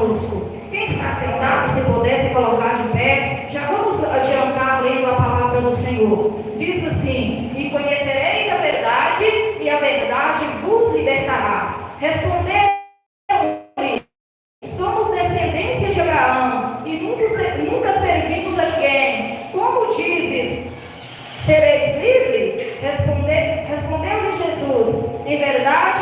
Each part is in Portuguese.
conosco. Quem está sentado, se puder se colocar de pé, já vamos adiantar lendo a palavra do Senhor. Diz assim: e conhecereis a verdade, e a verdade vos libertará. Responderam-lhe: somos descendência de Abraão, e nunca servimos a ninguém. Como dizes, sereis livres? Respondeu-lhe Jesus: em verdade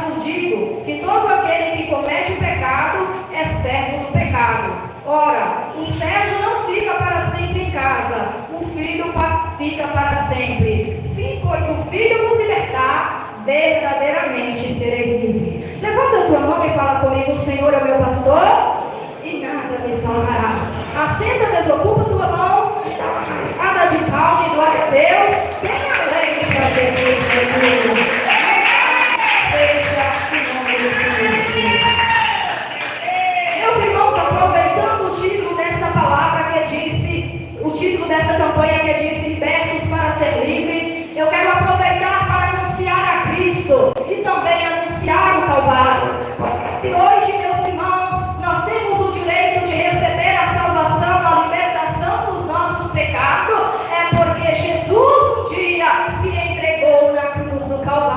vos digo, que todo aquele que comete o pecado é servo do pecado. Ora, o servo não fica para sempre em casa, o filho fica para sempre. Sim, pois o filho vos libertar, verdadeiramente sereis livres. Levanta a tua mão e fala comigo: o Senhor é o meu pastor e nada me faltará. Assenta, desocupa tua mão e dá uma rajada de palma e glória a Deus. Bem alegre para Jesus, aleluia. Seja o nome do Senhor. Meus irmãos, aproveitando o título dessa palavra que disse, o título dessa campanha que disse libertos para ser livre, eu quero aproveitar para anunciar a Cristo e também anunciar o Calvário. Porque hoje, meus irmãos, nós temos o direito de receber a salvação, a libertação dos nossos pecados, é porque Jesus um dia se entregou na cruz do Calvário.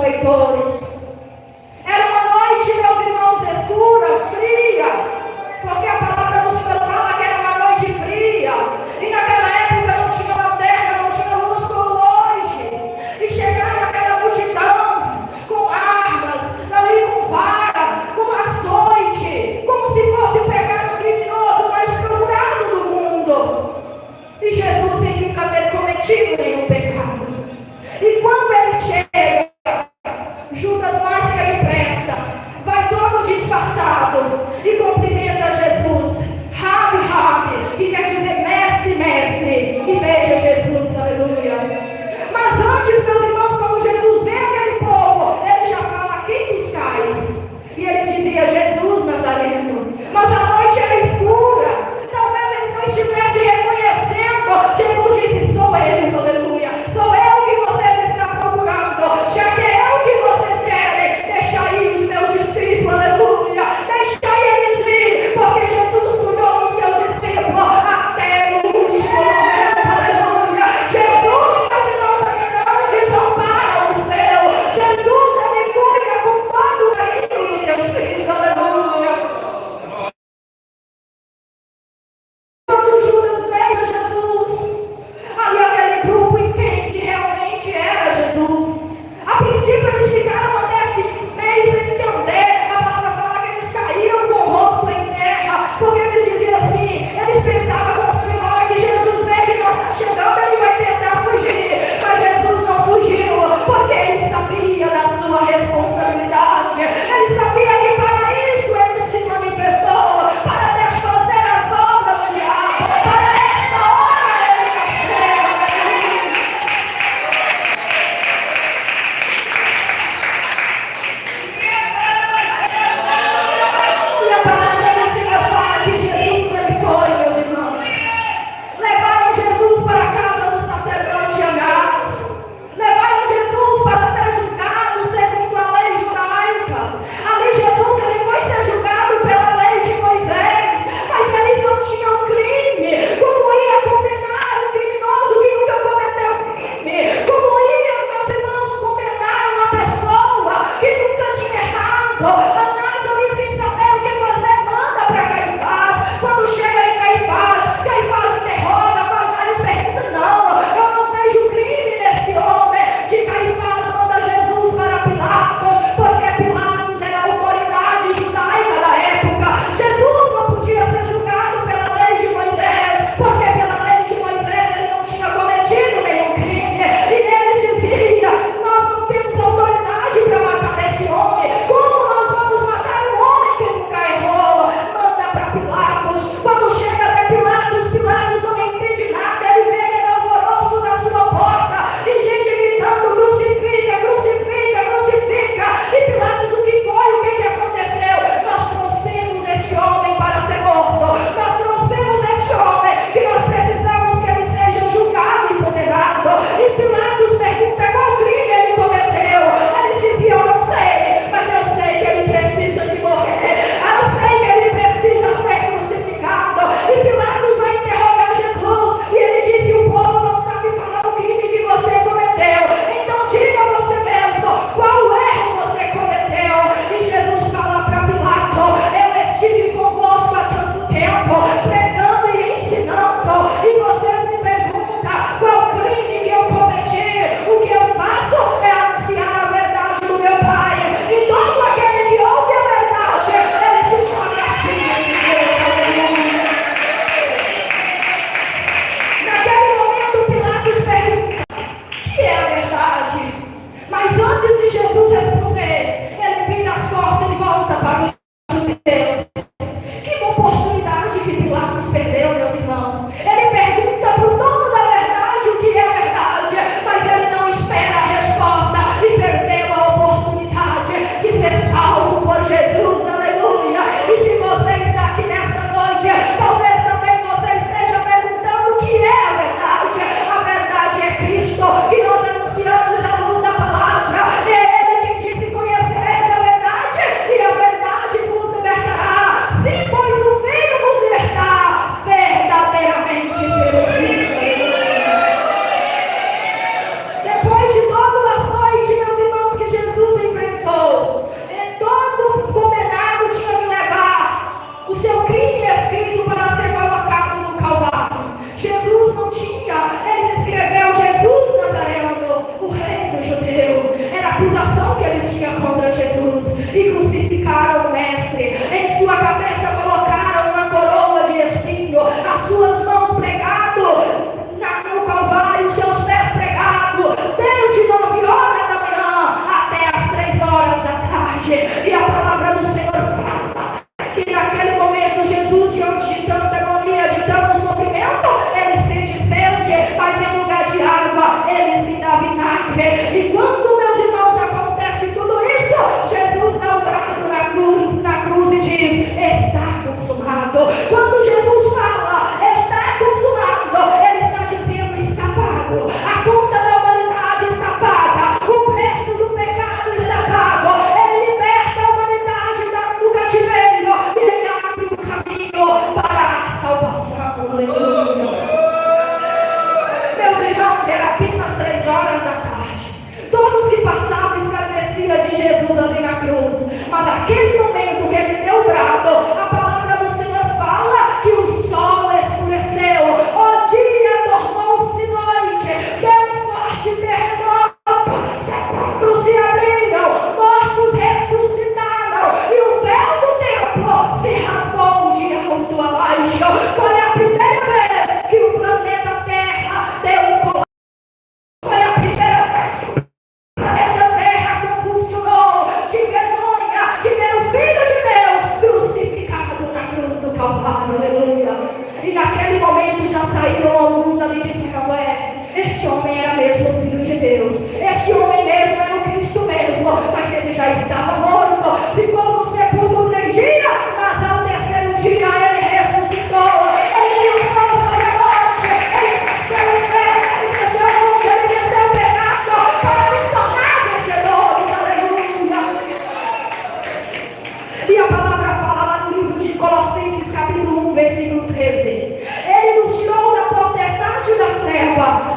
malfeitores. Era uma noite, meus irmãos, escura, fria, porque a palavra do Senhor fala que era uma noite fria, e naquela época não tinha lanterna, não tinha luz como hoje, e chegaram aquela multidão com armas, ali com vara, com açoite, como se fosse pegar o criminoso mais procurado do mundo, e Jesus sem nunca ter cometido nenhum pecado. E quando ele chega, Judas masca e pressa, vai todo disfarçado e cumprimenta Jesus. Rabi, Rabi, que quer dizer mestre, mestre, e beija Jesus, aleluia. Mas antes, meus irmãos, quando Jesus vê aquele povo, ele já fala: quem buscais? E ele dizia: Jesus Nazareno. Mas a noite era escura, talvez ele não estivesse reconhecendo. Jesus disse: sou eu, aleluia, sou eu que vocês estão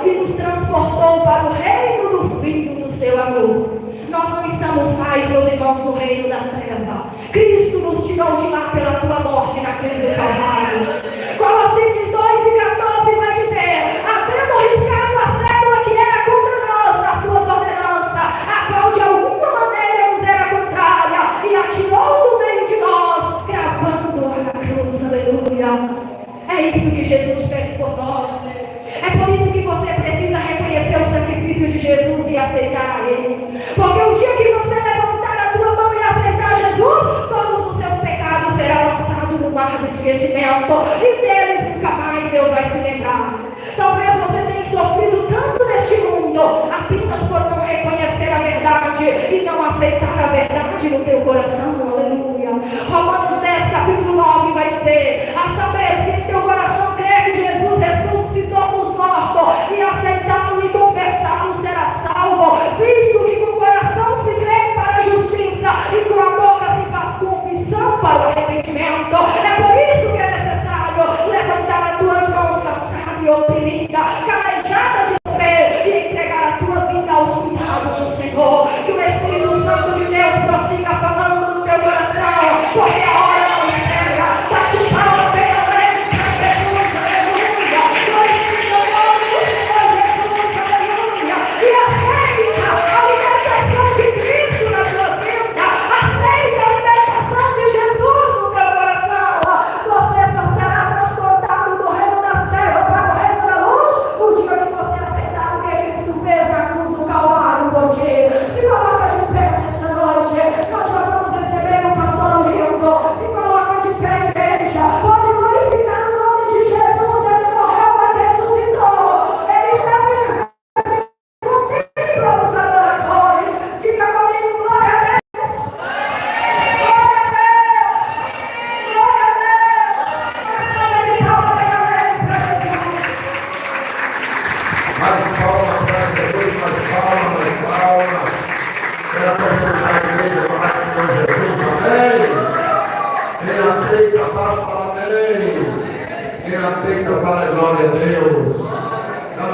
e nos transportou para o reino do Filho do seu amor. Nós não estamos mais, meus irmãos, no reino da treva. Cristo nos tirou de lá pela tua morte na cruz do Calvário. Colossenses 2:14 vai dizer: havendo riscado a célula que era contra nós na sua ordenança, a qual de alguma maneira nos era contrária, e atirou no meio de nós, gravando-a na cruz. Aleluia. É isso que Jesus fez por nós. É por isso que você precisa reconhecer o sacrifício de Jesus e aceitar Ele. Porque o dia que você levantar a tua mão e aceitar Jesus, todos os seus pecados serão lançados no mar do esquecimento, e deles nunca mais Deus vai se lembrar. Talvez você tenha sofrido tanto neste mundo, apenas por não reconhecer a verdade e não aceitar a verdade no teu coração. Aleluia.